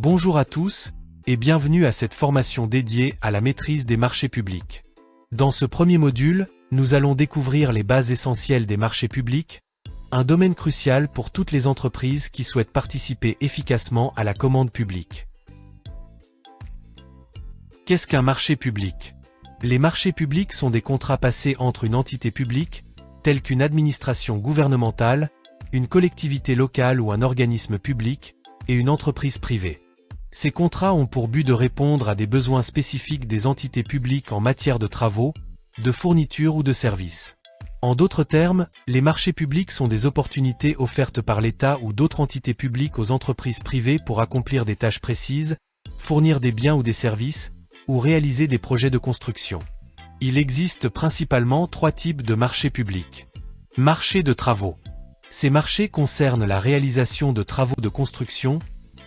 Bonjour à tous, et bienvenue à cette formation dédiée à la maîtrise des marchés publics. Dans ce premier module, nous allons découvrir les bases essentielles des marchés publics, un domaine crucial pour toutes les entreprises qui souhaitent participer efficacement à la commande publique. Qu'est-ce qu'un marché public? Les marchés publics sont des contrats passés entre une entité publique, telle qu'une administration gouvernementale, une collectivité locale ou un organisme public, et une entreprise privée. Ces contrats ont pour but de répondre à des besoins spécifiques des entités publiques en matière de travaux, de fournitures ou de services. En d'autres termes, les marchés publics sont des opportunités offertes par l'État ou d'autres entités publiques aux entreprises privées pour accomplir des tâches précises, fournir des biens ou des services, ou réaliser des projets de construction. Il existe principalement trois types de marchés publics. Marchés de travaux. Ces marchés concernent la réalisation de travaux de construction,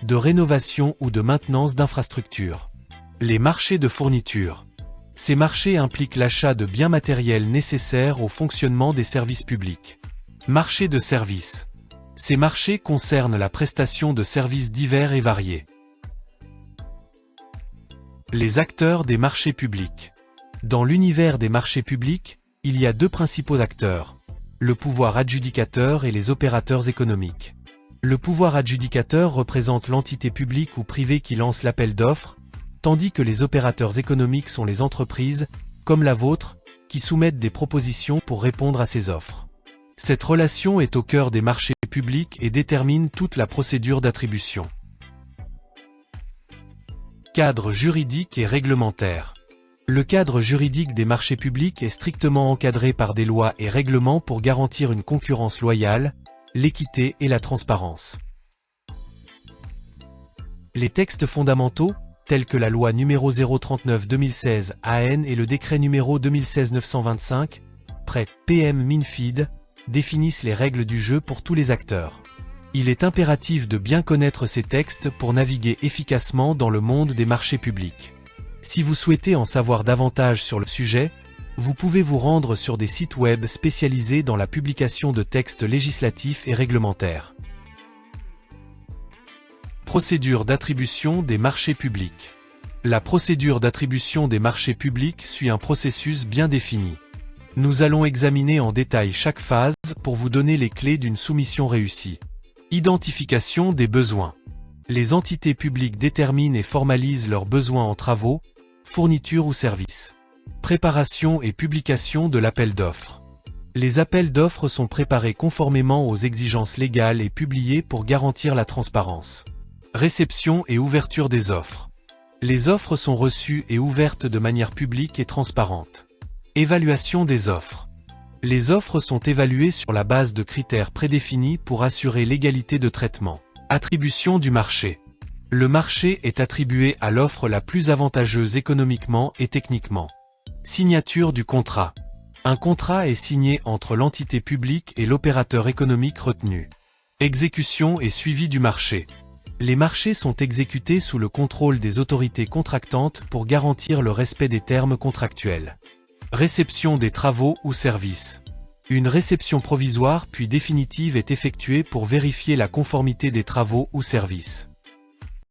de rénovation ou de maintenance d'infrastructures. Les marchés de fourniture. Ces marchés impliquent l'achat de biens matériels nécessaires au fonctionnement des services publics. Marchés de services. Ces marchés concernent la prestation de services divers et variés. Les acteurs des marchés publics. Dans l'univers des marchés publics, il y a deux principaux acteurs, le pouvoir adjudicateur et les opérateurs économiques. Le pouvoir adjudicateur représente l'entité publique ou privée qui lance l'appel d'offres, tandis que les opérateurs économiques sont les entreprises, comme la vôtre, qui soumettent des propositions pour répondre à ces offres. Cette relation est au cœur des marchés publics et détermine toute la procédure d'attribution. Cadre juridique et réglementaire. Le cadre juridique des marchés publics est strictement encadré par des lois et règlements pour garantir une concurrence loyale, l'équité et la transparence. Les textes fondamentaux, tels que la loi numéro 039/2016 AN et le décret numéro 2016-925, près PM-MINFID, définissent les règles du jeu pour tous les acteurs. Il est impératif de bien connaître ces textes pour naviguer efficacement dans le monde des marchés publics. Si vous souhaitez en savoir davantage sur le sujet, vous pouvez vous rendre sur des sites web spécialisés dans la publication de textes législatifs et réglementaires. Procédure d'attribution des marchés publics. La procédure d'attribution des marchés publics suit un processus bien défini. Nous allons examiner en détail chaque phase pour vous donner les clés d'une soumission réussie. Identification des besoins. Les entités publiques déterminent et formalisent leurs besoins en travaux, fournitures ou services. Préparation et publication de l'appel d'offres. Les appels d'offres sont préparés conformément aux exigences légales et publiés pour garantir la transparence. Réception et ouverture des offres. Les offres sont reçues et ouvertes de manière publique et transparente. Évaluation des offres. Les offres sont évaluées sur la base de critères prédéfinis pour assurer l'égalité de traitement. Attribution du marché. Le marché est attribué à l'offre la plus avantageuse économiquement et techniquement. Signature du contrat. Un contrat est signé entre l'entité publique et l'opérateur économique retenu. Exécution et suivi du marché. Les marchés sont exécutés sous le contrôle des autorités contractantes pour garantir le respect des termes contractuels. Réception des travaux ou services. Une réception provisoire puis définitive est effectuée pour vérifier la conformité des travaux ou services.